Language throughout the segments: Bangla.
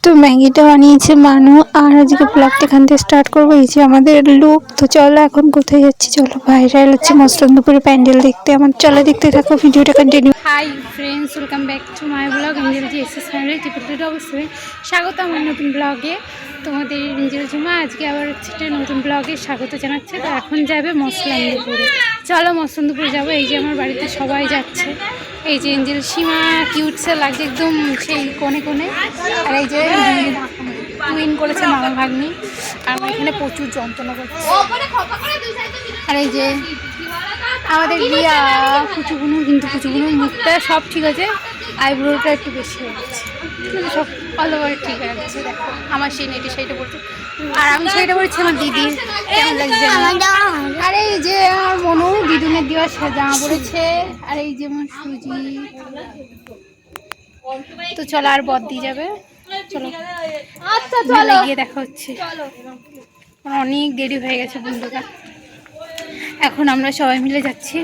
তো ম্যাগিটা বানিয়েছে মানু, আর আজকে ব্লগটা এখান থেকে স্টার্ট করবো। এই যে আমাদের লুক। তো চলো এখন কোথায় যাচ্ছি, চলো বাইরে হচ্ছে মস্তন্দপুরে প্যান্ডেল দেখতে। আমার চলো দেখতে থাকো, ভিডিওটা continue. Hi friends, welcome back to my blog angel G SS family টিপিটা। অবশ্যই স্বাগত আমার নতুন ব্লগে। তোমাদের এঞ্জেল জুমা আজকে আবার হচ্ছে একটা নতুন ব্লগে স্বাগত জানাচ্ছে। তো এখন যাবে মস্তন্দপুরে, চলো মস্তন্দপুরে যাবো। এই যে আমার বাড়িতে সবাই যাচ্ছে। এই যে এঞ্জেল সীমা কিউটসে লাগছে একদম, সেই কোণে কোণে। আর এই যে টুইন করেছে মামা ভাগ্নি। আর আমার এখানে প্রচুর যন্ত্রণা করছে। আর এই যে আমাদের রিয়া কুচুগুনো, কিন্তু কুচুগুনোর মুখটা সব ঠিক আছে, আইব্রোটা একটু বেশি হয়ে গেছে, কিন্তু সব অল ওভার ঠিক হয়ে গেছে। দেখো আমার সেই নেটি শাড়িটা পড়ছে, আর আমি শাড়িটা পড়ছি আমার দিদি। কেমন লাগছে? আর এই যে আমার মনু দিদুনের দেওয়া জামা পড়েছে। আর এই যে আমার সুজি। তো চলো, আর বদ দিয়ে যাবে, চলো চলো গিয়ে দেখা হচ্ছে। অনেক দেরি হয়ে গেছে বন্ধুরা, এখন আমরা সবাই মিলে যাচ্ছি।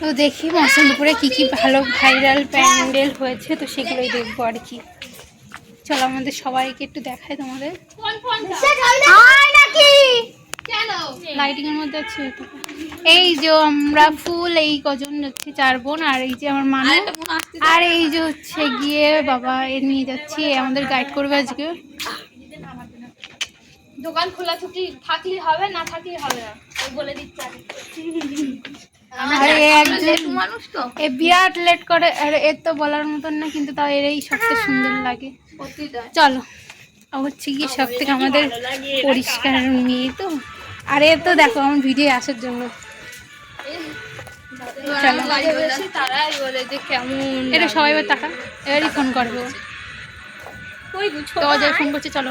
তো দেখি মস্তন্দপুরে কি কি ভালো ভাইরাল প্যান্ডেল হয়েছে, তো সেগুলোই দেখবো আর কি। চলো আমাদের সবাইকে একটু দেখাই তোমাদের। লাইটিং এর মধ্যে আছে। এই যে আমরা ফুল এই কজন যাচ্ছি, 4 বোন। আর এই যে আমার মানু, আর এই যে হচ্ছে গিয়ে বাবা এর নিয়ে যাচ্ছি, আমাদের গাইড করবে আজকে। দোকান খোলা ছুটি থাকলে হবে, না থাকলে হবে না, বলে দিচ্ছি। মানুষ তো বিরাট লেট করে, এর তো বলার মতন না, কিন্তু তাও এর এই সবচেয়ে সুন্দর লাগে। চলো হচ্ছে গিয়ে সব থেকে আমাদের পরিষ্কার মেয়ে তো। আর এ তো দেখো আমার ভিডিও আসার জন্য। চলো তারাই বলে যে কেমন এটা সবাই এবার টাকা এবারই ফোন করবো। তো যাই ফোন করছে, চলো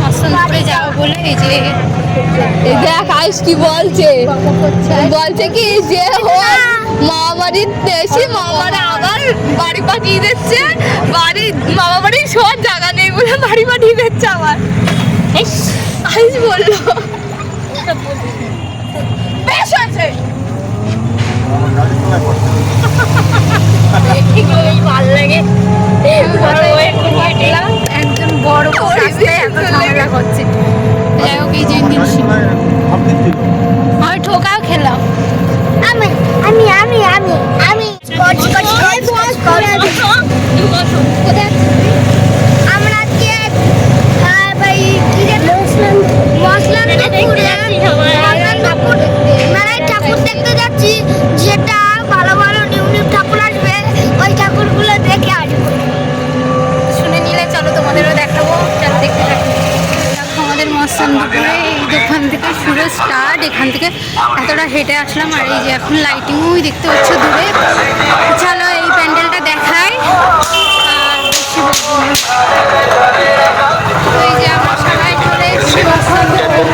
মস্তন্দপুরে যাবো বলে। এই যে দেখ আইস কি বলছে, বলছে কি যে মামা বাড়ির দেশি মামারা আবার বাড়ি পাঠিয়ে দিচ্ছে, বাড়ি মামা বাড়ির সব জায়গা নেই বলে বাড়ি পাঠিয়ে দিচ্ছে আবার। আইস বললো বেশ আছে, ভাল লাগে। একজন বড় ঝামেলা করছে। যাই হোক, এই যে আমি ঠোকাও খেলাম। আমি আমি আমি আমি আমি আমরা আজকে মেলায় ঠাকুর দেখতে যাচ্ছি, যেটা ভালো ভালো নিউ নিউ ঠাকুর আসবে, ওই ঠাকুরগুলো দেখে আসবো। শুনে নিলে চলো তোমাদেরও দেখাবো, চলো দেখতে থাকো। আমাদের মস্তন্দপুরে এই দোকান থেকে শুরু স্টার্ট, এখান থেকে এতটা হেঁটে আসলাম। আর এই যে এখন লাইটিংই দেখতে পাচ্ছ দূরে। চলো এই প্যান্ডেলটা দেখাই, আর বেশি বলবো না। এই যে আমরা সবাই চলে এসেছি মস্তন্দপুর।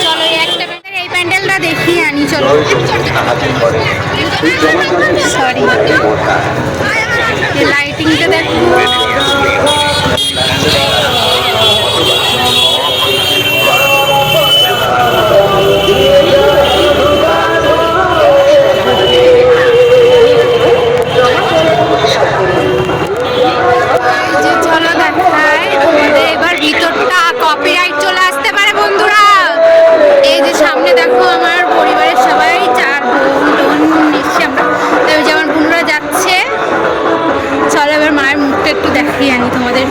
চলো এই প্যান্ডেলটা দেখিয়ে আনি, চলো। সরি, লাইটিংটা দেখো। চলো দেখাই তোমাদের এবার ভিতরটা, কপিরাইট চলে আসতে পারে বন্ধুরা। এই যে সামনে দেখো আমার পরিবারের সবাই 4 বোন এসছে আমরা, তবে যে আমার বোনরা যাচ্ছে। চলো এবার মায়ের মুখটা একটু দেখিয়ে আনি তোমাদের।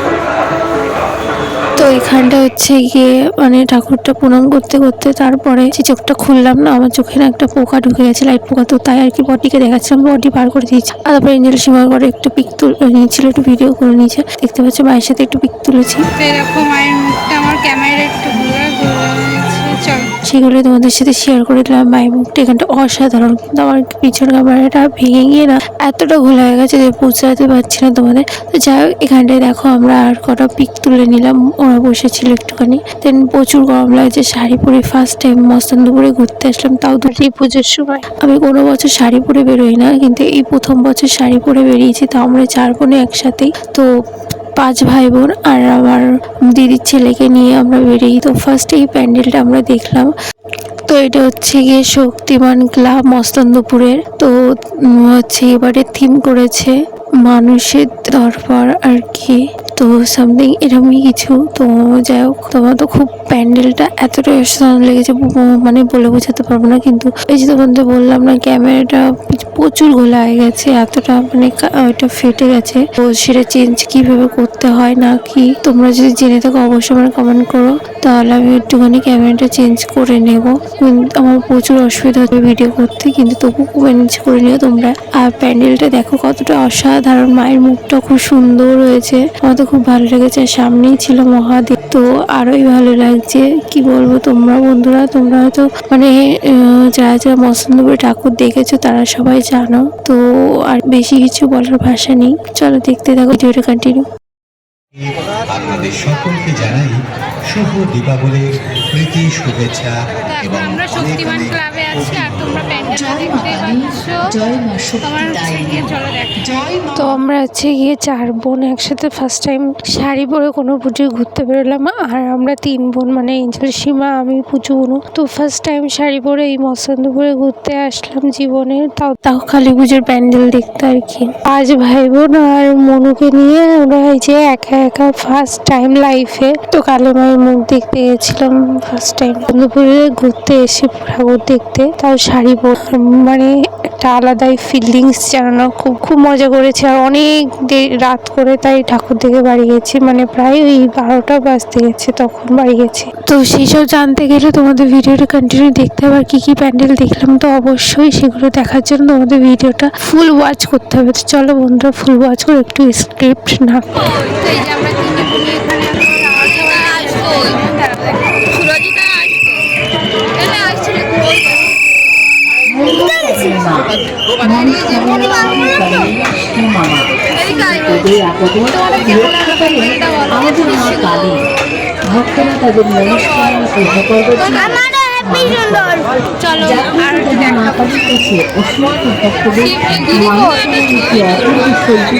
তো এখানটা হচ্ছে গিয়ে মানে ঠাকুরটা প্রণাম করতে করতে তারপরে যে চোখটা খুললাম না, আমার চোখে না একটা পোকা ঢুকে গেছে, লাইট পোকা। তো তাই আর কি বডিকে দেখাচ্ছিলাম, বডি বার করে দিয়েছি। আর তারপরে এঞ্জেল সীমার করে একটু পিক তুলে নিয়েছিল, একটু ভিডিও করে নিয়েছে, দেখতে পাচ্ছ মায়ের সাথে একটু পিক তুলেছি। তো এরকম মায়ের মুখটা আমার ক্যামেরা একটু সেগুলো তোমাদের সাথে শেয়ার করে দিলাম। মায়ের মুখটা এখানটা অসাধারণ, কিন্তু আমার পিছন ক্যামেরাটা ভেঙে গিয়ে না এতটা ঘোলা হয়ে গেছে যে পৌঁছাতে পারছি না তোমাদের। তো যাই হোক, এখানটায় দেখো আমরা আর কটা পিক তুলে নিলাম, ওরা বসেছিল একটুখানি। দেন প্রচুর গরম লাগছে, শাড়ি পরে ফার্স্ট টাইম মস্তন্দপুরে ঘুরতে আসলাম, তাও দুটি পুজোর সময়। আমি কোনো বছর শাড়ি পরে বেরোই না, কিন্তু এই প্রথম বছর শাড়ি পরে বেরিয়েছি, তাও আমরা 4 বোনে একসাথেই। তো 5 ভাই বোন আর আমার দিদির ছেলেকে নিয়ে আমরা বেরিয়ে। তো ফার্স্ট এই প্যান্ডেলটা আমরা দেখলাম। তো এটা হচ্ছে গিয়ে শক্তিমান ক্লাব মস্তন্দপুরের। তো হচ্ছে এবারে থিম করেছে মানুষের দরবার আর কি, তো সামথিং এরকমই কিছু। তো যাই হোক, তোমার তো খুব প্যান্ডেলটা এতটাই অসাধারণ লেগেছে, মানে বলে বোঝাতে পারবো না। কিন্তু এই যে তোমাদের বললাম না, ক্যামেরাটা প্রচুর ঘোলা হয়ে গেছে, এতটা মানে ওইটা ফেটে গেছে। তো সেটা চেঞ্জ কিভাবে করতে হয় না কি, তোমরা যদি জেনে থাকো অবশ্যই আমার কমেন্ট করো, তাহলে আমি একটুখানি ক্যামেরাটা চেঞ্জ করে নেব। আমার প্রচুর অসুবিধা হচ্ছে ভিডিও করতে, কিন্তু তবু ম্যানেজ করে নিও তোমরা। আর প্যান্ডেলটা দেখো কতটা অসাধারণ, মায়ের মুখটা খুব সুন্দর হয়েছে, আমার তো খুব ভালো লেগেছে। সামনেই ছিল মহাদেব, তো আরোই ভালো লাগছে। কি বলবো, তোমরা বন্ধুরা তোমরা হয়তো মানে যারা যারা মস্তন্দপুরে ঠাকুর দেখেছো তারা সবাই জানো। তো আর বেশি কিছু বলার ভাষা নেই, চলো দেখতে থাকো, ভিডিওটা কন্টিনিউ। আপনাদের সকলকে জানাই শুভ দীপাবলির প্রীতি শুভেচ্ছা এবং আমরা শক্তিমান ক্লাবে আছি আর তোমরা প্যান্ডেলটা দেখতে পাচ্ছ। আমার হচ্ছে গিয়ে চলো দেখো। তো আমরা হচ্ছে গিয়ে 4 বোন একসাথে ফার্স্ট টাইম শাড়ি পরে কোনো পুজোয় ঘুরতে বেরোলাম। আর আমরা 3 বোন মানে এঞ্জেল, সীমা, আমি, পুচু, অনু। তো ফার্স্ট টাইম শাড়ি পরে এই মস্তন্দপুরে ঘুরতে আসলাম জীবনে, তাও কালী পুজোর প্যান্ডেল দেখতে আর কি। 5 ভাই বোন আর মনুকে নিয়ে আমরা এই যে একা একা ফার্স্ট টাইম লাইফে তো কালী মায়ের মুখ দেখতে গেছিলাম। ফার্স্ট টাইম দুপুরে ঘুরতে এসে ঠাকুর দেখতে, তাও শাড়ি পরে, মানে একটা আলাদাই ফিলিংস জানানো। খুব খুব মজা করেছি আর অনেক রাত করে তাই ঠাকুর দেখে বাড়ি গেছি, মানে প্রায় ওই 12টা বাজতে গেছে তখন বাড়ি গেছি। তো সেই সব জানতে গেলে তোমাদের ভিডিওটা কন্টিনিউ দেখতে হবে। আর কি কি প্যান্ডেল দেখলাম তো অবশ্যই সেগুলো দেখার জন্য তোমাদের ভিডিওটা ফুল ওয়াচ করতে হবে। তো চলো বন্ধুরা ফুল ওয়াচ করে একটু স্ক্রিপ্ট না। এই যে আমরা তিনটে বোন এখানে সুরজিতা আসছে ভক্তরা তাদের মনস্কামনা পূর্ণ করবে। চলো আর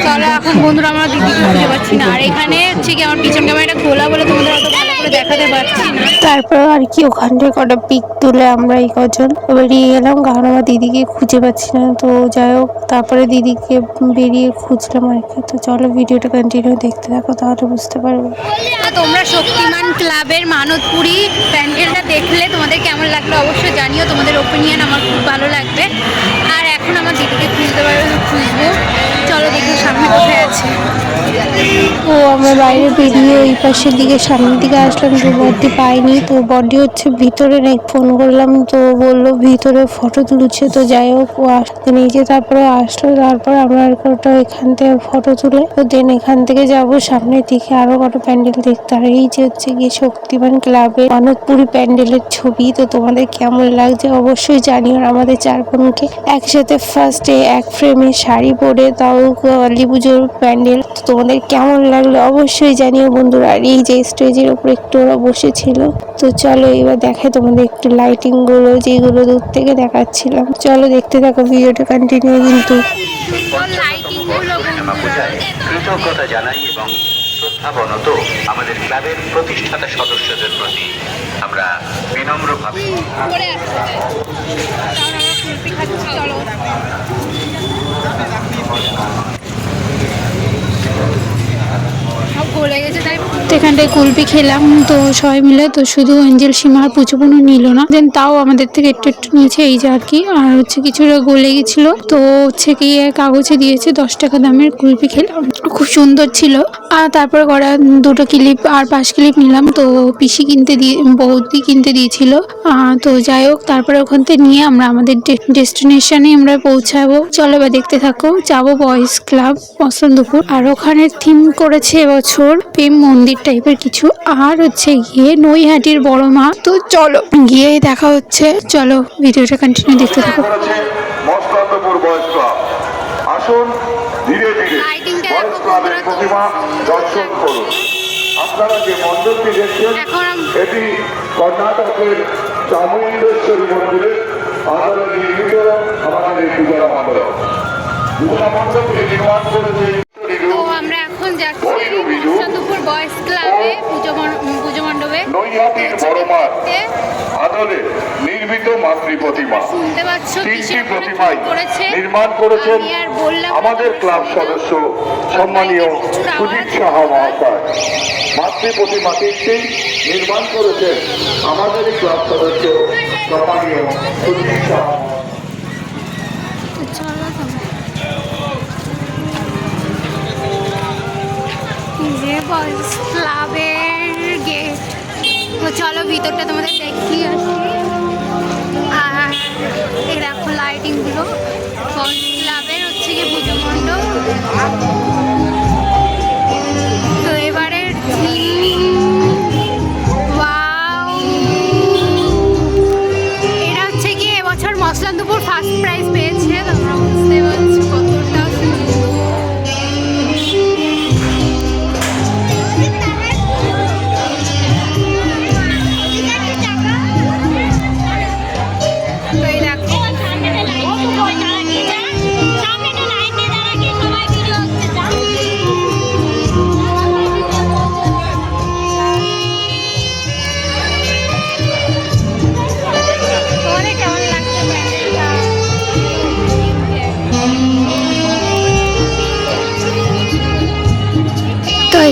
চলো এখন বন্ধুরা আমরা দিদিকে খুঁজে পাচ্ছি না। আর এখানে হচ্ছে কি আমার পিছন ক্যামেরাটা খোলা বলে তোমাদের অত ভালো করে দেখাতে পারছি না। তারপর আর কি ওখান থেকে কটা পিক তুলে আমরা এই কজন বেরিয়ে গেলাম, কারণ আমার দিদিকে খুঁজে পাচ্ছি না। তো যাই হোক, তারপরে দিদিকে বেরিয়ে খুঁজলাম আর কি। তো চলো ভিডিওটা কন্টিনিউ দেখতে থাকো, তাহলে বুঝতে পারবে। তোমরা শক্তিমান ক্লাবের মানতপুরি প্যান্ডেলটা দেখলে তোমাদের কেমন লাগলো অবশ্যই জানিও, তোমাদের ওপিনিয়ন আমার খুব ভালো লাগবে। আর এখন আমার দিদিকে খুঁজবো, চলো দেখি সামনে কোথায় আছে। ও আমরা বাইরে বেরিয়ে এই পাশের দিকে সামনের দিকে আসলাম, তো বডি পাইনি। তো বডি হচ্ছে ভিতরে নেই, ফোন করলাম তো বললো ভিতরে ফটো তুলছে। তো যাই হোক ও আসতে নিয়েছে, তারপরে আসলো। তারপর আমরা কটা এখান থেকে ফটো তুলে তো দেন এখান থেকে যাব সামনের দিকে আরো কটা প্যান্ডেল দেখতে। আর এই যে হচ্ছে গিয়ে শক্তিমান ক্লাবের মানতপুরি প্যান্ডেলের ছবি। তো তোমাদের কেমন লাগছে অবশ্যই জানিও। আমাদের 4 বোনকে একসাথে ফার্স্টে এক ফ্রেমে শাড়ি পরে, তাও কালী পুজোর প্যান্ডেল। তো তোমাদের কেমন লাগলো অবশ্যই জানিও বন্ধুরা। আর এই যে স্টেজের উপর একটু ওরা বসেছিল। তো চলো এবার দেখাই তোমাদের একটু লাইটিং গুলো, যেগুলো দূর থেকে দেখাচ্ছিলাম। চলো দেখতে থাকো ভিডিওটা কন্টিনিউ। কিন্তু কৃতজ্ঞতা জানাই এবং শ্রদ্ধাবনত আমাদের ক্লাবের প্রতিষ্ঠাতা সদস্যদের প্রতি আমরা বিনম্রভাবে এখানটায় কুলপি খেলাম তো সবাই মিলে। তো শুধু এঞ্জেল, সীমা আর পুচুপনও নিল না, দেন তাও আমাদের থেকে একটু একটু নিয়েছে এই যে আর কি। আর হচ্ছে কিছুটা গলে গেছিল, তো হচ্ছে কি কাগজে দিয়েছে 10 টাকা দামের কুলপি খেলাম, খুব সুন্দর ছিল। আর তারপরে করা 2টো ক্লিপ আর 5 ক্লিপ নিলাম। তো পিসি বৌদি কিনতে দিয়েছিল। তো যাই হোক, তারপরে ওখান থেকে নিয়ে আমরা আমাদের ডেস্টিনেশনে আমরা পৌঁছাবো। চলো এবার দেখতে থাকো। যাবো বয়েজ ক্লাব মস্তন্দপুর, আর ওখানে থিম করেছে এবছর প্রেম মন্দির টাইপের কিছু। আর হচ্ছে গিয়ে নৈহাটির বড় মা। তো চলো গিয়ে দেখা হচ্ছে, চলো ভিডিওটা কন্টিনিউ দেখতে থাকো। মস্তন্দপুর বয়েজ ক্লাব, আসুন ধীরে ধীরে বয়েজ ক্লাবের প্রতিমা দর্শন করুন। আপনারা যে মণ্ডপটি দেখছেন এটি কর্ণাটকের চামুণ্ডেশ্বরী মন্দিরের আদলে নির্মিত আমাদের এই পূজা মণ্ডপ। পূজা মণ্ডপটি নির্মাণ করেছে। তো আমরা এখন এখন যাচ্ছি মৎস্যন্দপুর বয়েজ ক্লাবে পুজো মণ্ডপে নৈহাটির বড় মাঠ আদলে নির্মিত মাতৃ প্রতিমা। শুনতে পাচ্ছ তিনটি প্রতিমাই নির্মাণ করেছেন আমাদের ক্লাব সদস্য সম্মানীয় সুজিত সাহা মহাশয়। মাতৃ প্রতিমা তিনটি নির্মাণ করেছেন আমাদের ক্লাব সদস্য সম্মানীয় সুজিত সাহা। যে বয়েজ ক্লাবের গেট, তো চলো ভিতরটা তোমাদের দেখিয়ে আসি। আর এই দেখো লাইটিংগুলো, বয়েজ ক্লাবের হচ্ছে গিয়ে পুজো মণ্ডপ। তো এবারের থিম, ওয়াও, এটা হচ্ছে গিয়ে এবছর মৎস্যন্দপুর ফার্স্ট প্রাইজ পেয়েছে। তোমরা বুঝতে পারছো কতটা সুন্দর।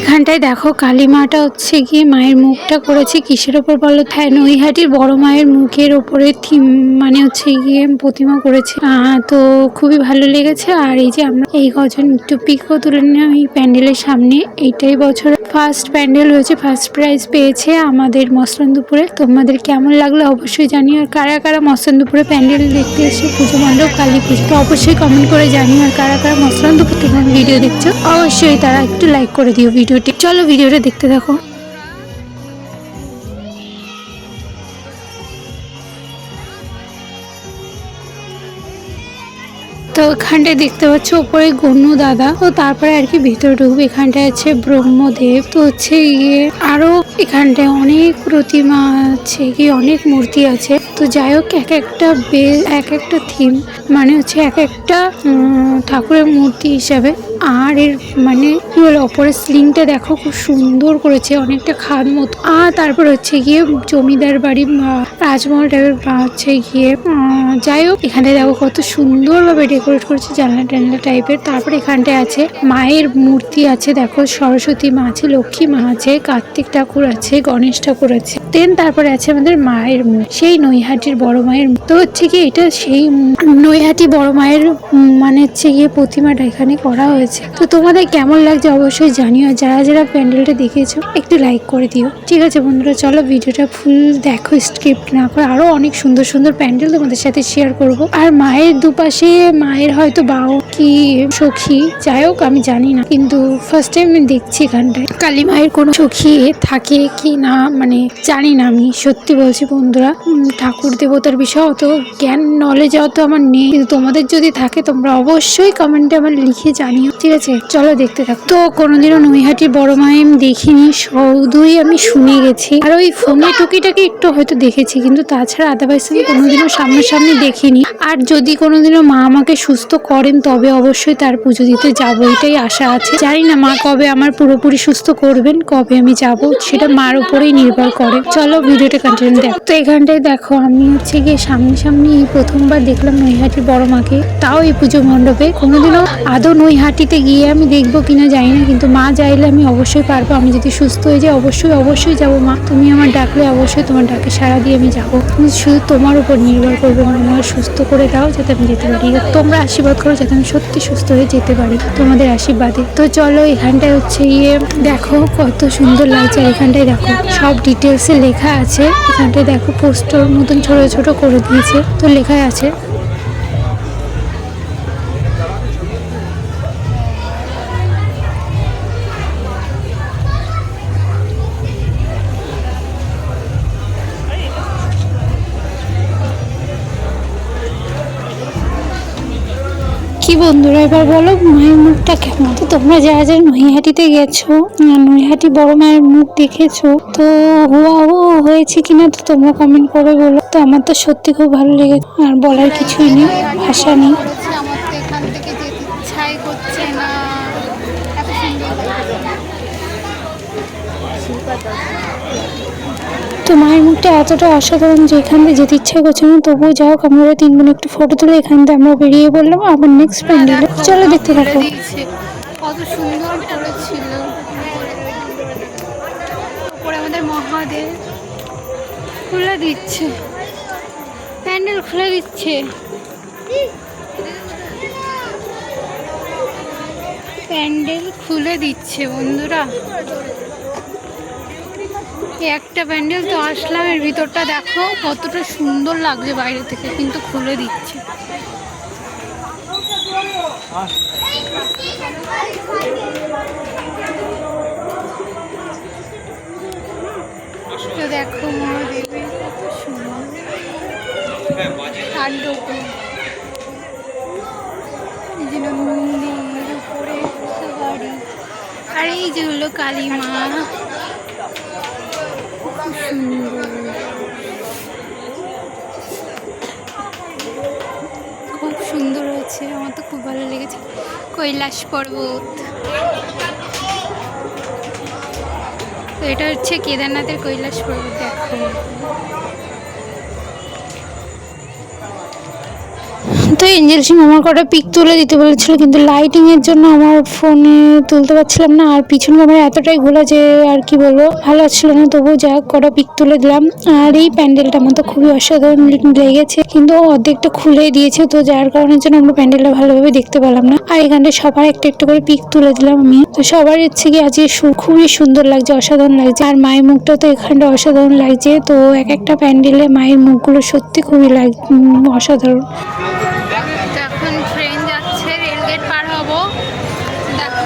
এখানটায় দেখো কালী মাটা হচ্ছে গিয়ে মায়ের মুখটা করেছে কিসের ওপর বলো? হ্যাঁ, নৈহাটির বড় মায়ের মুখের ওপরে থিম মানে হচ্ছে গিয়ে প্রতিমা করেছে। তো খুবই ভালো লেগেছে। আর এই যে আমরা এই কজন একটু পিকও তুলে নিলাম এই প্যান্ডেলের সামনে। এইটাই বছর ফার্স্ট প্যান্ডেল হয়েছে, ফার্স্ট প্রাইজ পেয়েছে আমাদের মৎস্যন্দপুরে। তোমাদের কেমন লাগলো অবশ্যই জানিও। আর কারা কারা মৎস্যন্দপুরে প্যান্ডেল দেখতে এসে পুজো মণ্ডপ কালী পুজো, তো অবশ্যই কমেন্ট করে জানিও। আর কারা কারা মৎস্যন্দপুর থেকে ভিডিও দেখছো অবশ্যই তারা একটু লাইক করে দিও ভিডিওটি। চলো ভিডিওটা দেখতে থাকো। তো এখানটায় দেখতে পাচ্ছ উপরে গণ্য দাদা, তো তারপরে আর কি ভিতরে ঢুকবে। এখানটায় আছে ব্রহ্মদেব, তো হচ্ছে গিয়ে আরো এখানটায় অনেক প্রতিমা আছে, কি অনেক মূর্তি আছে। তো যাই হোক এক একটা থিম মানে হচ্ছে এক একটা ঠাকুরের মূর্তি হিসাবে। আর এর মানে কি বলে অপরের স্লিংটা দেখো খুব সুন্দর করেছে, অনেকটা খাদ মতো। আর তারপর হচ্ছে গিয়ে জমিদার বাড়ি রাজমহল টাইপের হচ্ছে গিয়ে যাই হোক এখানে দেখো কত সুন্দরভাবে ডেকোরেট করেছে, জানলা টানলা টাইপের। তারপরে এখানটায় আছে মায়ের মূর্তি আছে, দেখো সরস্বতী মা আছে, লক্ষ্মী মা আছে, কার্তিক ঠাকুর আছে, গণেশ ঠাকুর আছে। দেন তারপরে আছে আমাদের মায়ের মুখ, সেই নৈহাটির বড় মায়ের। তো হচ্ছে কি এটা সেই নৈহাটি বড় মায়ের মানে হচ্ছে গিয়ে প্রতিমাটা এখানে করা হয়েছে। তো তোমাদের কেমন লাগছে অবশ্যই জানিও। যারা যারা প্যান্ডেলটা দেখেছো একটু লাইক করে দিও। ঠিক আছে বন্ধুরা, চলো ভিডিওটা ফুল দেখো, স্ক্রিপ্ট না করে। আরো অনেক সুন্দর সুন্দর প্যান্ডেল তোমাদের সাথে শেয়ার করব। আর মায়ের দুপাশে মায়ের হয়তো বাও কি সখী, যাই হোক আমি জানি না, কিন্তু ফার্স্ট টাইম আমি দেখছি এখানটায় কালী মায়ের কোনো সখী থাকে কি না মানে জানি না। আমি সত্যি বলছি বন্ধুরা, ঠাকুর দেবতার বিষয়ে অত জ্ঞান নলেজ অত আমার নেই, কিন্তু তোমাদের যদি থাকে তোমরা অবশ্যই কমেন্টে আমার লিখে জানিও। ঠিক আছে, চলো দেখতে থাকো। তো কোনোদিনও নৈহাটির বড় মায়ের দেখিনি, শুধুই আমি শুনে গেছি। আর ওই ফোনে টুকিটাকি একটু হয়তো দেখেছি, কিন্তু তাছাড়া আদারওয়াইজ আমি কোনোদিনও সামনাসামনি দেখিনি। আর যদি কোনোদিনও মা আমাকে সুস্থ করেন তবে অবশ্যই তার পুজো দিতে যাবো, এটাই আশা আছে। জানি না মা কবে আমার পুরোপুরি সুস্থ করবেন, কবে আমি যাব, সেটা মার উপরেই নির্ভর করে। চলো ভিডিওটা কন্টিনিউ দেখো। তো এখানটায় দেখো আমি হচ্ছে গিয়ে সামনে এই প্রথমবার দেখলাম নৈহাটির বড় মাকে, তাও এই পুজো মণ্ডপে। কোনোদিনও আদৌ নৈহাটিতে গিয়ে আমি দেখবো কিনা জানি না, কিন্তু মা চাইলে আমি অবশ্যই পারবো। আমি যদি সুস্থ হয়ে যাই অবশ্যই যাবো। মা তুমি আমার ডাকলে অবশ্যই তোমার ডাকে সাড়া দিয়ে আমি যাবো। শুধু তোমার উপর নির্ভর করবে, আমার সুস্থ করে দাও যাতে আমি যেতে পারি। তোমরা আশীর্বাদ করো যাতে আমি সত্যি সুস্থ হয়ে যেতে পারি তোমাদের আশীর্বাদে। তো চলো এখানটায় হচ্ছে গিয়ে দেখো কত সুন্দর লাগছে। আর এখানটায় দেখো সব ডিটেলসে লেখা আছে। এখানটায় দেখো পোস্টার মতন ছোট ছোট করে দিয়েছে, তো লেখা আছে কি বন্ধুরা, এবার বলো মায়ের মুখটা কেমন। তো তোমরা যারা যারা নৈহাটিতে গেছো, নৈহাটি বড় মায়ের মুখ দেখেছো, তো হয়েছে কিনা তো তোমরা কমেন্ট করে বলো। তো আমার তো সত্যি খুব ভালো লেগেছে, আর বলার কিছুই নেই, ভাষা নেই। আমার তো এখান থেকে যেতে ইচ্ছাই করছে না, এত সুন্দর তো মায়ের মুখটা এতটা অসাধারণ যে এখান থেকে যেতে ইচ্ছা করছে না, তবুও যাই হোক আমরা 3 বোন একটু ফটো তুলে এখান থেকে আমরা বেরিয়ে পড়লাম আবার নেক্সট প্যান্ডেলে। চলো দেখতে থাকো। কত সুন্দর করেছিল। উপরে আমাদের মহাদেব খুলে দিচ্ছে, প্যান্ডেল খুলে দিচ্ছে, প্যান্ডেল খুলে দিচ্ছে বন্ধুরা। একটা প্যান্ডেল তো আসলাম, এর ভিতরটা দেখো কতটা সুন্দর লাগছে বাইরে থেকে, কিন্তু খুলে দিচ্ছে। তো দেখো মহাদেবের কত সুন্দর তাণ্ডব। এই যে মন্দির উপরে বাড়ি, আর এই যে হলো কালী মা, খুব সুন্দর, খুব সুন্দর হয়েছে, আমার তো খুব ভালো লেগেছে। কৈলাস পর্বত, তো এটা হচ্ছে কেদারনাথের কৈলাস পর্বত। দেখো তো এঞ্জেল সিং আমার কটা পিক তুলে দিতে বলেছিল, কিন্তু লাইটিংয়ের জন্য আমার ফোনে তুলতে পারছিলাম না, আর পিছন ক্যামেরা এতটাই ঘোলা যে আর কি বলবো ভালো ছিল না, তবুও যা কটা পিক তুলে দিলাম। আর এই প্যান্ডেলটা আমার তো খুবই অসাধারণ লেগেছে, কিন্তু অর্ধেকটা খুলে দিয়েছে, তো যার কারণের জন্য আমরা প্যান্ডেলটা ভালোভাবে দেখতে পেলাম না। আর এখানটা সবার একটা একটা করে পিক তুলে দিলাম আমি। তো সবার হচ্ছে কি আজকে খুবই সুন্দর লাগছে, অসাধারণ লাগছে। আর মায়ের মুখটা তো এখানটা অসাধারণ লাগছে। তো এক একটা প্যান্ডেলে মায়ের মুখগুলো সত্যি খুবই অসাধারণ। এখন ট্রেন যাচ্ছে, রেলগেট পার হবো। দেখো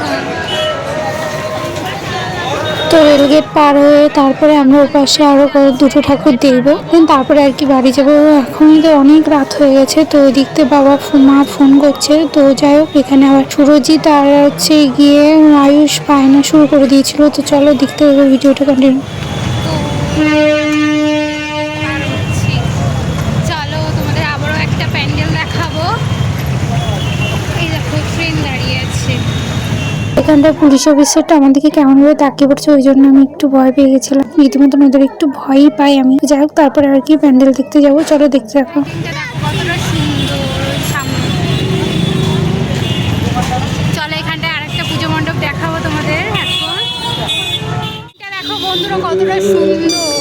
তো রেলগেট পার হয়ে তারপরে আমরা ওপাশে আরো দুটো ঠাকুর দেখবো, তারপরে আর কি বাড়ি যাবো। এখনই তো অনেক রাত হয়ে গেছে। তো ওই দিক থেকে মা ফোন করছে। তো যাই হোক এখানে আবার সুরজিৎ আর হচ্ছে গিয়ে আয়ুষ বায়না শুরু করে দিয়েছিল। তো চলো দেখতে হবে ভিডিওটা কন্টিনিউ। চলো তোমাদের আবারও একটা প্যান্ডেল দেখাবো। এই দেখো ট্রেন দাঁড়িয়ে আছে। এখানটার পুলিশ অফিসারটা আমাদেরকে কেমন ভাবে তাকিয়ে পড়ছে, ওই জন্য আমি একটু ভয় পেয়ে গেছিলাম। রীতিমতো ওদের একটু ভয়ই পাই আমি। যাই হোক তারপরে আর কি প্যান্ডেল দেখতে যাবো, চলো দেখতে থাকো। কতটা সুন্দর সামনে। চলো এখানটায় আরেকটা পুজো মণ্ডপ দেখাবো তোমাদের এখন। এটা দেখো বন্ধুরা কতটা সুন্দর।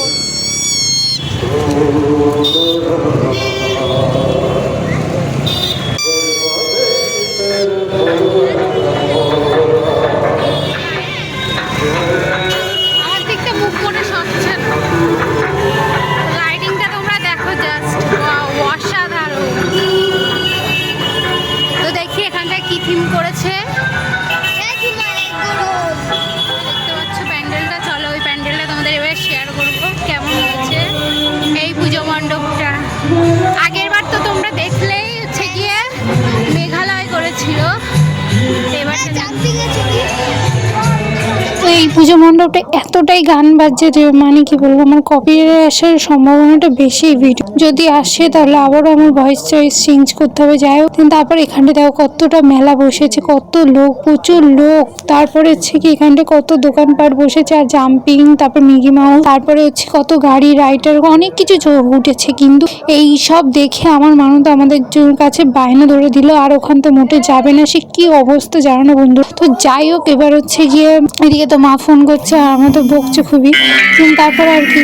আমার দিকটা মুখ করে সচ্ছে না। লাইটিংটা তোমরা দেখো, জাস্ট অসাধারণ। তো দেখি এখানটায় কি থিম করেছে। দেখতে পাচ্ছ প্যান্ডেলটা। চলো ওই প্যান্ডেলটা তোমাদের এবার শেয়ার করবো কেমন হয়েছে এই পুজো মণ্ডপটা। আগের বার তো তোমরা দেখলেই হচ্ছে গিয়ে মেঘালয় করেছিল, এবার এই পুজো মণ্ডপটা এতটাই গান বাজছে যে মানে কি বলবো, আমার কপিরাইট আসার সম্ভাবনাটা বেশি। ভিডিও যদি আসে তাহলে আবারও আমার ভয়েস চয়েস চেঞ্জ করতে হবে। যাই হোক তারপর এখানটা দেখো কতটা মেলা বসেছে, কত লোক, প্রচুর লোক। তারপরে হচ্ছে কি এখানটা কত দোকানপাট বসেছে, আর জাম্পিং, তারপর মিকি মাউস, তারপরে হচ্ছে কত গাড়ি রাইডার, অনেক কিছু উঠেছে। কিন্তু এই সব দেখে আমার মানুষ তো আমাদের কাছে বায়না ধরে দিল, আর ওখান থেকে মোটে যাবে না। সে কি অবস্থা জানো না বন্ধু। তো যাই হোক এবার হচ্ছে গিয়ে এদিকে তো মা ফোন করছে, আর আমার তো বকছে খুবই। তারপর আর কি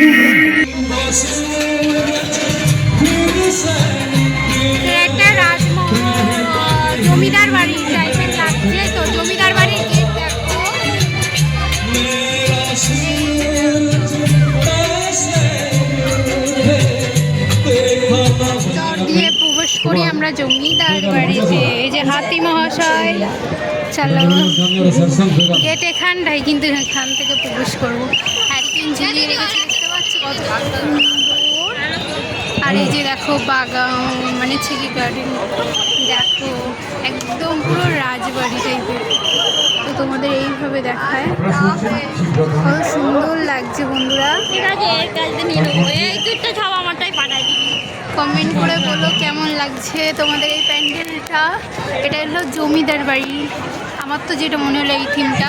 একটা রাজমহল, জমিদার বাড়ি টাইপের লাগছে। তো জমিদার বাড়ির গেট দেখো। দর দিয়ে প্রবেশ করি আমরা জমিদার বাড়িতে। এই যে হাতি মহাশয়, চলো গেট এখানটাই, কিন্তু এখান থেকে প্রবেশ করবো। হ্যারিকেন ঝুলিয়ে রেখেছে, দেখতে পাচ্ছ কত সুন্দর। আর এই যে দেখো বাগান, মানে ছিকি গার্ডেন দেখো, একদম পুরো রাজবাড়ি টাইপের। তো তোমাদের এইভাবে দেখায়, কত সুন্দর লাগছে বন্ধুরা। কমেন্ট করে বলো কেমন লাগছে তোমাদের এই প্যান্ডেলটা। এটা হলো জমিদার বাড়ি, আমার তো যেটা মনে হলো এই থিমটা।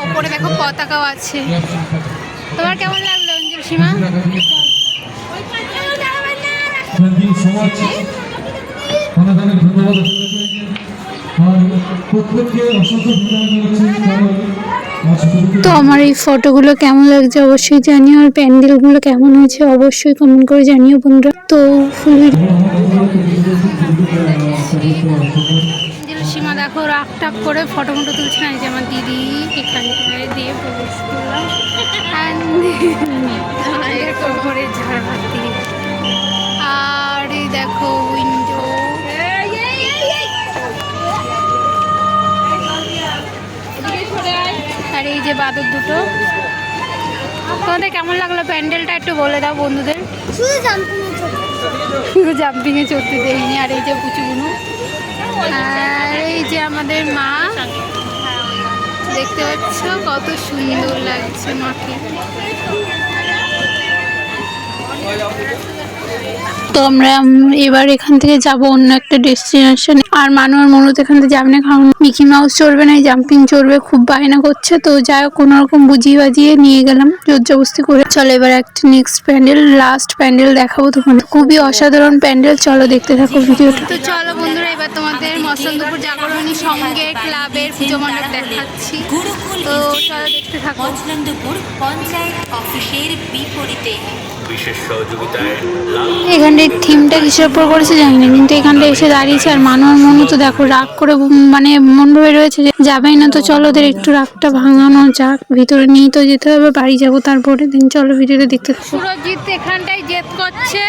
ওপরে দেখো পতাকাও আছে। তোমার কেমন লাগলো? সীমা। থ্যাংক ইউ সো মাচ, অনেক অনেক ধন্যবাদ আর প্রত্যেককে অসংখ্য ধন্যবাদ জানাচ্ছি। তো আমার এই ফটোগুলো কেমন লাগছে অবশ্যই জানিও, আর প্যান্ডেলগুলো কেমন হয়েছে অবশ্যই কমেন্ট করে জানিও বন্ধুরা। তো ফুল সীমা দেখো রাগ টাক করে ফটো মটো তুলছে না, এই যে আমার দিদি এখানটায় দিয়ে প্রবেশ করলাম করে ঝাড় দিয়ে, আর এই দেখো উইন্ডো, আর এই যে বাদর দুটো। তোমাদের কেমন লাগলো প্যান্ডেলটা একটু বলে দাও বন্ধুদের। শুধু জাম্পিংয়ে চড়তে দেয়নি। আর এই যে পুচুগুনো, আর এই যে আমাদের মা, দেখতে পাচ্ছ কত সুন্দর লাগছে মাকে। তো আমরা এবার এখান থেকে যাব অন্য একটা ডেস্টিনেশনে। আর মনুর এখান থেকে যাবে না, কারণ মিকি মাউস চড়বে না, জাম্পিং চড়বে, খুব বায়না করছে। তো যাই হোক কোনো রকম বুঝিয়ে বাজিয়ে নিয়ে গেলাম জোরজবস্তি করে। চলো এবার একটা নেক্সট প্যান্ডেল, লাস্ট প্যান্ডেল দেখাবো তোমাদের, খুবই অসাধারণ প্যান্ডেল। চলো দেখতে থাকো ভিডিওটা। তো চলো বন্ধুরা এবার তোমাদের মসলন্দপুর জাগরণী সঙ্গে ক্লাবের পুজো মণ্ডপ দেখাচ্ছি। তো চলো দেখতে থাকো। মসলন্দপুর পঞ্চায়েত অফিসের বিপরীতে বিশেষ সহযোগিতায় এখানটায় থিমটা কিসের উপর করেছে জানি না, কিন্তু এখানটা এসে দাঁড়িয়েছে। আর মনু তো দেখো রাগ করে মানে মন ভরে রয়েছে যে যাবেই না। তো চলো ওদের একটু রাগটা ভাঙানো যাক, ভিতরে নিয়ে তো যেতে হবে, বাড়ি যাবো তারপরে দিন। চলো ভিডিওটা দেখতে থাকো। সুরজিৎ এখানটায় জেদ করছে,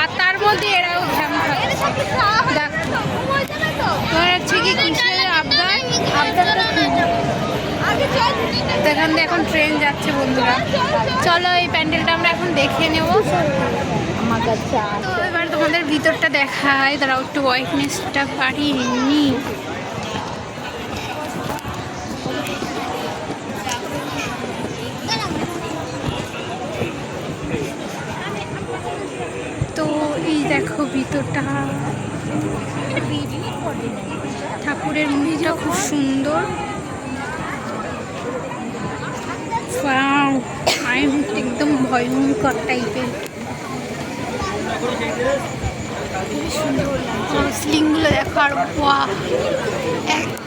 আর তার মধ্যে এরাও ঘ্যাম হচ্ছে কি কিসের আবদার। এখান দিয়ে এখন ট্রেন যাচ্ছে বন্ধুরা। চলো এই প্যান্ডেলটা আমরা এখন দেখে নেব। তো এবার তোমাদের ভিতরটা দেখায়, তারা একটু ওয়াইটনেসটা বাড়িয়ে নি। তো এই দেখো ভিতরটা, ঠাকুরের মুখটা খুব সুন্দর। একদম ভয়ঙ্কর টাইপের, স্লিংগুলো দেখো। আর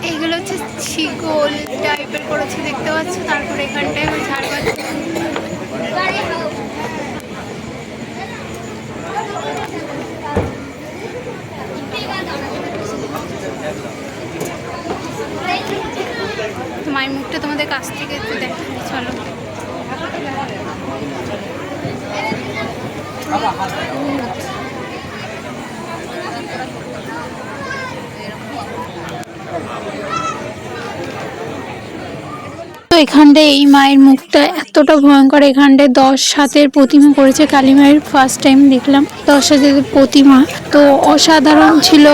এইগুলো হচ্ছে ছিগোল টাইপের করেছে দেখতে পাচ্ছ। তারপরে এখানটায় ঝাড় পাচ্ছে। মায়ের মুখটা তোমাদের কাছ থেকে একটু দেখাই। চলো তো এখানটায় এই মায়ের মুখটা এতটা ভয়ঙ্কর। এখানটায় 10 হাতের প্রতিমা করেছে কালী মায়ের, ফার্স্ট টাইম দেখলাম 10 হাতের প্রতিমা। তো অসাধারণ ছিল।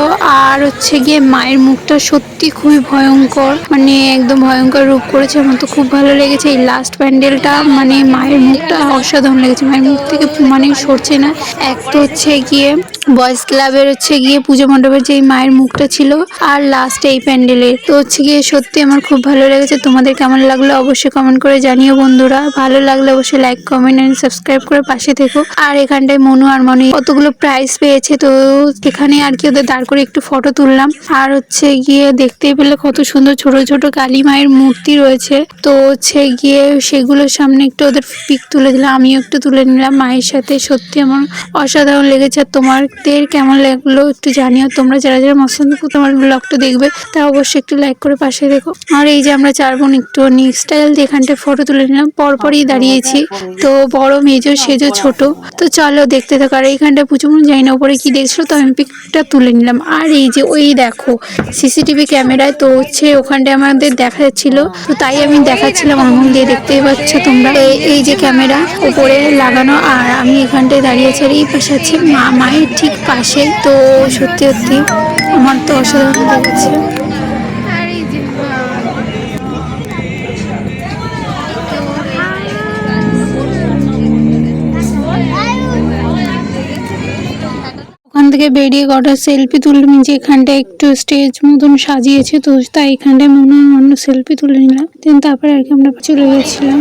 আর হচ্ছে গিয়ে মায়ের মুখটা সত্যি খুবই ভয়ঙ্কর, মানে একদম ভয়ঙ্কর রূপ করেছে। আমার তো খুব ভালো লেগেছে এই লাস্ট প্যান্ডেলটা, মানে মায়ের মুখটা অসাধারণ লেগেছে। মায়ের মুখ থেকে মানে সরছে না। এক তো হচ্ছে গিয়ে বয়েজ ক্লাবের হচ্ছে গিয়ে পুজো মণ্ডপের যে মায়ের মুখটা ছিল, আর লাস্ট এই প্যান্ডেলের। তো হচ্ছে গিয়ে সত্যি আমার খুব ভালো লেগেছে। তোমাদের কেমন লাগলো অবশ্যই কমেন্ট করে জানিও বন্ধুরা। ভালো লাগলে অবশ্যই লাইক কমেন্ট এন্ড সাবস্ক্রাইব করে পাশে থেকো। আর এখানটায় মনু আর মনি কতগুলো প্রাইজ পেয়েছে, তো এখানে আর কি ওদের দাঁড় করে একটু ফটো তুললাম। আর হচ্ছে গিয়ে দেখতেই পেলে কত সুন্দর ছোট ছোট কালী মায়ের মূর্তি রয়েছে। তো হচ্ছে গিয়ে সেগুলোর সামনে একটু ওদের পিক তুলে দিলাম, আমিও একটু তুলে নিলাম মায়ের সাথে। সত্যি আমার অসাধারণ লেগেছে। আর তোমাদের কেমন লাগলো একটু জানিও। তোমরা যারা যারা মসলন্দপুর তোমার ব্লগটা দেখবে তা অবশ্যই একটু লাইক করে পাশে দেখো। আর এই যে আমরা 4 বোন একটু স্টাইল দিয়ে এখানটায় ফটো তুলে নিলাম, পরপরই দাঁড়িয়েছি। তো বড় মেজো সেজো ছোট। তো চলো দেখতে থাকো। আর এইখানটায় পুচুমুন যাই না উপরে কি দেখছো, তো আমি পিকটা তুলে নিলাম। আর এই যে ওই দেখো সিসিটিভি ক্যামেরায় তো হচ্ছে ওখানটায় আমাদের দেখা যাচ্ছিল, তো তাই আমি দেখাচ্ছিলাম আঙুল দিয়ে, দেখতেই পাচ্ছ তোমরা। এই যে ক্যামেরা উপরে লাগানো, আর আমি এখানটায় দাঁড়িয়েছি। আর এই পাশে আছে মায়ের ঠিক পাশে। তো সত্যি সত্যি আমার তো অসাধারণ লেগেছে। ওখান থেকে বেরিয়ে কটা সেলফি তুলে নিয়েছি। এখানটায় একটু স্টেজ মতন সাজিয়েছে, তো তাই এখানটায় মনে হয় অন্য সেলফি তুলে নিলাম। দেন তারপরে আর কি আমরা চলে গেছিলাম।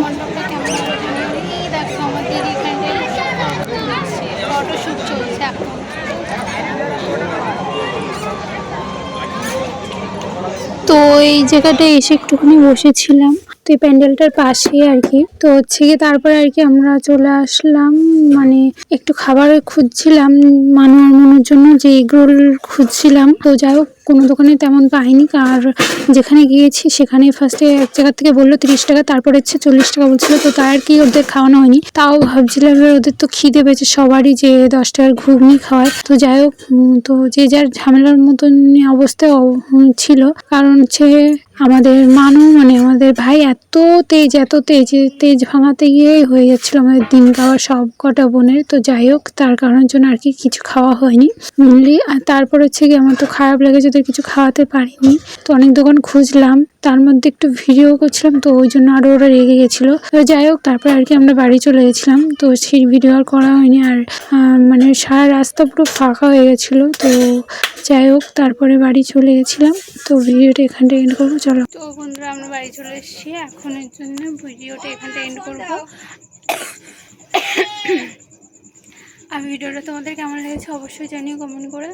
তো এই জায়গাটায় এসে একটুখানি বসেছিলাম, তো এই প্যান্ডেলটার পাশে আর কি। তো হচ্ছে গিয়ে তারপরে আর কি আমরা চলে আসলাম, মানে একটু খাবার খুঁজছিলাম মানু আর মনুর জন্য, যে এগরোল খুঁজছিলাম। তো যাই হোক কোনো দোকানে তেমন পাইনি, আর যেখানে গিয়েছি সেখানে ফার্স্টে এক জায়গার থেকে বললো 30 টাকা, তারপরে হচ্ছে 40 টাকা বলছিল। তো তাই আর কি ওদের খাওয়ানো হয়নি। তাও ভাবছিলাম ওদের তো খিদে পেয়েছে সবারই, যে 10 টাকার ঘুগনি খাওয়ায়। তো যাই হোক, তো যে যার ঝামেলার মতন অবস্থায় ছিল। কারণ হচ্ছে আমাদের মানু, মানে আমাদের ভাই এত তেজ ভাঙাতে গিয়ে হয়ে যাচ্ছিল আমাদের দিন খাওয়া সব কটা বোনের। তো যাই হোক তার কারণের জন্য আর কি কিছু খাওয়া হয়নি মেনলি। আর তারপর হচ্ছে কি আমার তো খারাপ লেগেছে, ওদের কিছু খাওয়াতে পারিনি। তো অনেক দোকান খুঁজলাম, তার মধ্যে একটু ভিডিও করছিলাম, তো ওই জন্য আরও ওরা রেগে গেছিলো। তো যাই হোক তারপর আর কি আমরা বাড়ি চলে গেছিলাম। তো সেই ভিডিও আর করা হয়নি। আর মানে সারা রাস্তা পুরো ফাঁকা হয়ে গেছিলো। তো যাই হোক তারপরে বাড়ি চলে গেছিলাম। তো ভিডিওটা এখানটা এন্ড করবো, চলো। তো বন্ধুরা আমরা বাড়ি চলে এসেছি, এখনের জন্য ভিডিওটা এখানটা এন্ড করবো। আর ভিডিওটা তোমাদের কেমন লেগেছে অবশ্যই জানিও কমেন্ট করে।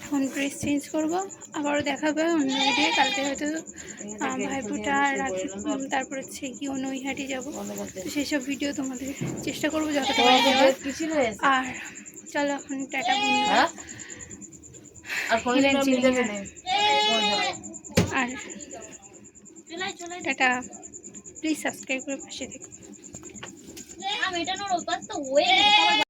এখন ড্রেস চেঞ্জ করবো, আবারও দেখাবে অন্য ভিডিও। কালকে হয়তো ভাইফোঁটা রাখি, তারপর হচ্ছে কি নৈহাটি যাবো। তো সেই সব ভিডিও তোমাদের চেষ্টা করবো যতটা পারি দেওয়ার। আর চলো এখন টাটা বন্ধুরা, আর টাটা। প্লিজ সাবস্ক্রাইব করে পাশে থেকো।